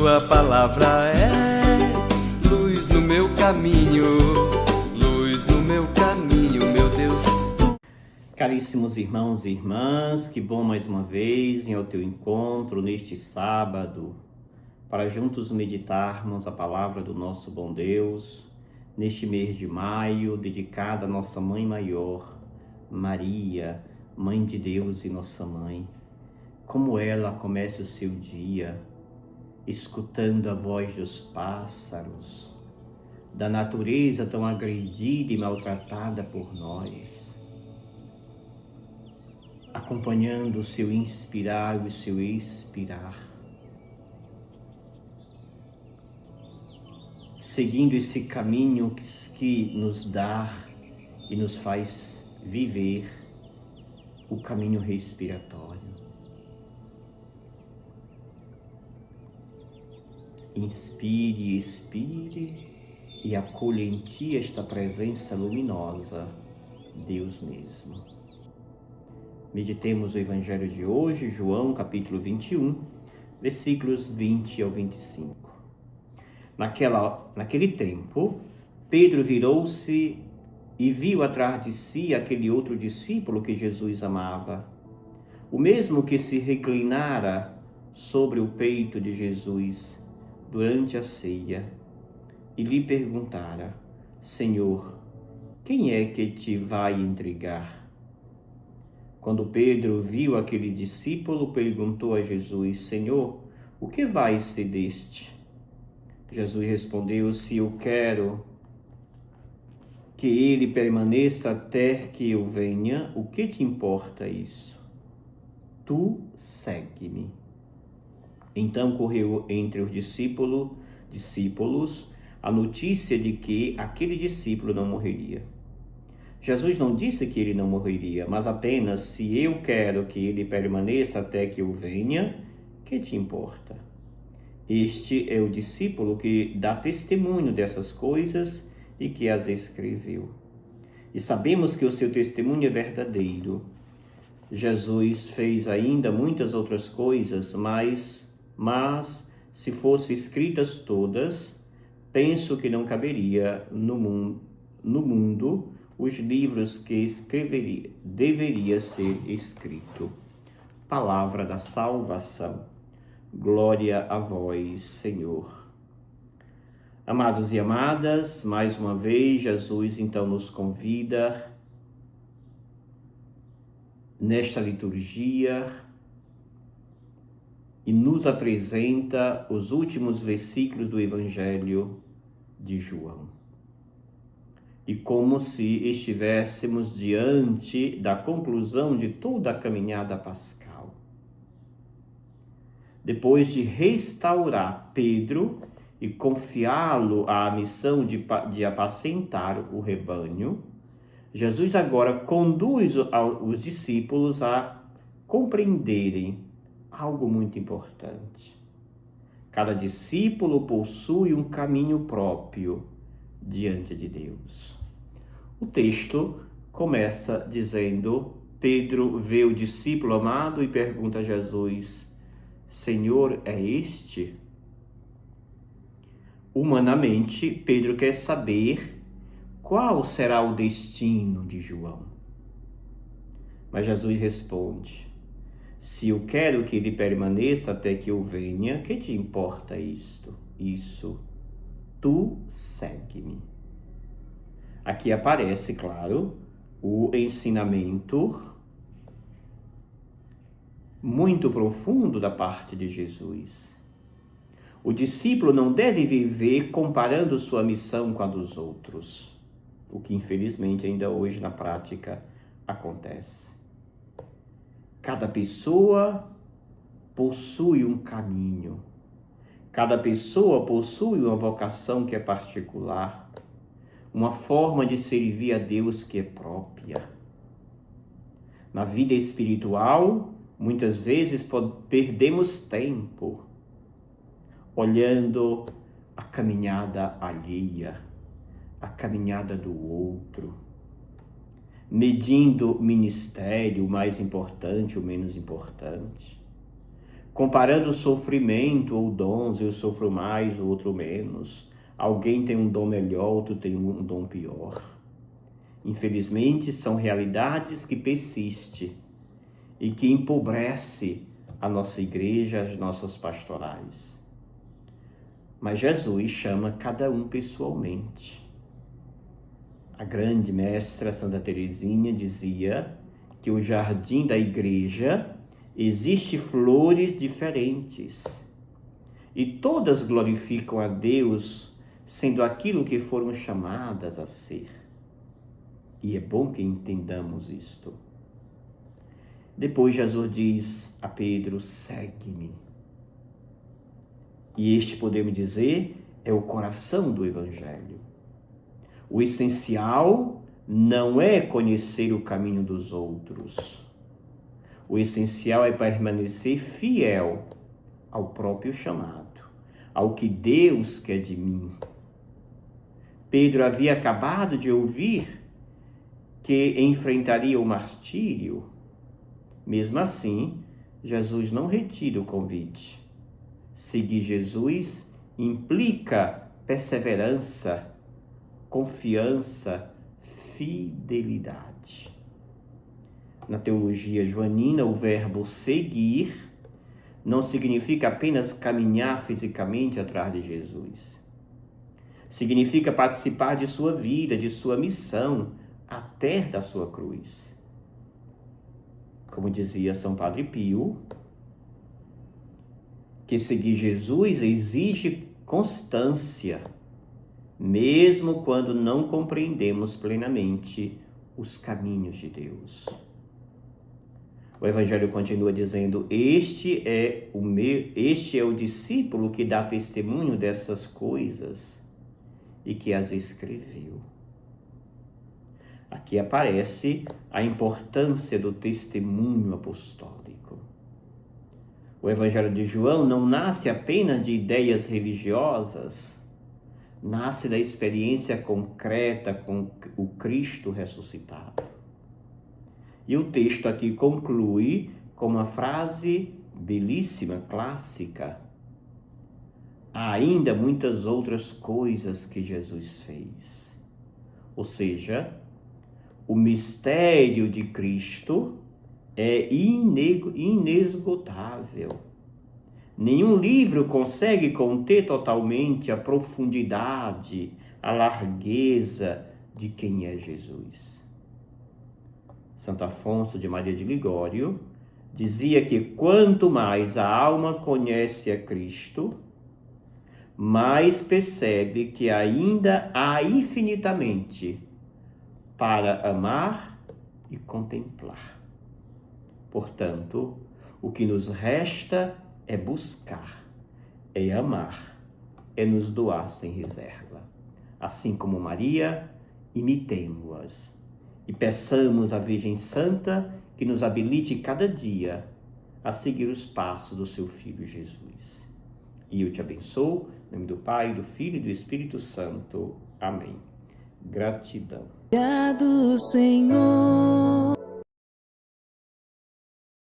Tua palavra é luz no meu caminho, luz no meu caminho, meu Deus. Caríssimos irmãos e irmãs, que bom mais uma vez vir ao teu encontro neste sábado, para juntos meditarmos a palavra do nosso bom Deus, neste mês de maio, dedicado à nossa Mãe Maior, Maria, Mãe de Deus e nossa Mãe. Como ela comece o seu dia, escutando a voz dos pássaros, da natureza tão agredida e maltratada por nós, acompanhando o seu inspirar e o seu expirar, seguindo esse caminho que nos dá e nos faz viver o caminho respiratório. Inspire, expire e acolha em ti esta presença luminosa, Deus mesmo. Meditemos o Evangelho de hoje, João, capítulo 21, versículos 20 ao 25. Naquele tempo, Pedro virou-se e viu atrás de si aquele outro discípulo que Jesus amava, o mesmo que se reclinara sobre o peito de Jesus durante a ceia, e lhe perguntara: Senhor, quem é que te vai entregar? Quando Pedro viu aquele discípulo, perguntou a Jesus: Senhor, o que vai ser deste? Jesus respondeu: Se eu quero que ele permaneça até que eu venha, o que te importa isso? Tu segue-me. Então correu entre os discípulos a notícia de que aquele discípulo não morreria. Jesus não disse que ele não morreria, mas apenas: se eu quero que ele permaneça até que eu venha, que te importa? Este é o discípulo que dá testemunho dessas coisas e que as escreveu. E sabemos que o seu testemunho é verdadeiro. Jesus fez ainda muitas outras coisas, mas se fossem escritas todas, penso que não caberia no mundo os livros que deveria ser escrito. Palavra da salvação. Glória a vós, Senhor. Amados e amadas, mais uma vez, Jesus então nos convida nesta liturgia e nos apresenta os últimos versículos do Evangelho de João. E como se estivéssemos diante da conclusão de toda a caminhada pascal. Depois de restaurar Pedro e confiá-lo à missão de apacentar o rebanho, Jesus agora conduz os discípulos a compreenderem algo muito importante. Cada discípulo possui um caminho próprio diante de Deus. O texto começa dizendo: Pedro vê o discípulo amado e pergunta a Jesus: Senhor, é este? Humanamente, Pedro quer saber qual será o destino de João. Mas Jesus responde: se eu quero que ele permaneça até que eu venha, que te importa isso? Tu segue-me. Aqui aparece, claro, o ensinamento muito profundo da parte de Jesus. O discípulo não deve viver comparando sua missão com a dos outros, o que infelizmente ainda hoje na prática acontece. Cada pessoa possui um caminho, cada pessoa possui uma vocação que é particular, uma forma de servir a Deus que é própria. Na vida espiritual, muitas vezes perdemos tempo olhando a caminhada alheia, a caminhada do outro, medindo o ministério, o mais importante, o menos importante. comparando o sofrimento ou dons, eu sofro mais, o outro menos. Alguém tem um dom melhor, outro tem um dom pior. Infelizmente, são realidades que persistem e que empobrecem a nossa igreja, as nossas pastorais. Mas Jesus chama cada um pessoalmente. A grande mestra Santa Teresinha dizia que o jardim da igreja existe flores diferentes e todas glorificam a Deus, sendo aquilo que foram chamadas a ser. E é bom que entendamos isto. Depois Jesus diz a Pedro: segue-me. E este, podemos dizer, é o coração do Evangelho. O essencial não é conhecer o caminho dos outros. O essencial é permanecer fiel ao próprio chamado, ao que Deus quer de mim. Pedro havia acabado de ouvir que enfrentaria o martírio. Mesmo assim, Jesus não retira o convite. Seguir Jesus implica perseverança, confiança, fidelidade. Na teologia joanina, o verbo seguir não significa apenas caminhar fisicamente atrás de Jesus. Significa participar de sua vida, de sua missão, até da sua cruz. Como dizia São Padre Pio, que seguir Jesus exige constância, mesmo quando não compreendemos plenamente os caminhos de Deus. O Evangelho continua dizendo: este é o discípulo que dá testemunho dessas coisas e que as escreveu. Aqui aparece a importância do testemunho apostólico. O Evangelho de João não nasce apenas de ideias religiosas, nasce da experiência concreta com o Cristo ressuscitado. E o texto aqui conclui com uma frase belíssima, clássica: há ainda muitas outras coisas que Jesus fez. Ou seja, o mistério de Cristo é inesgotável. Nenhum livro consegue conter totalmente a profundidade, a largueza de quem é Jesus. Santo Afonso de Maria de Ligório dizia que quanto mais a alma conhece a Cristo, mais percebe que ainda há infinitamente para amar e contemplar. Portanto, o que nos resta é buscar, é amar, é nos doar sem reserva. Assim como Maria, imitemo-as e peçamos à Virgem Santa que nos habilite cada dia a seguir os passos do seu Filho Jesus. E eu te abençoo, em nome do Pai, do Filho e do Espírito Santo. Amém. Gratidão. Obrigado, Senhor.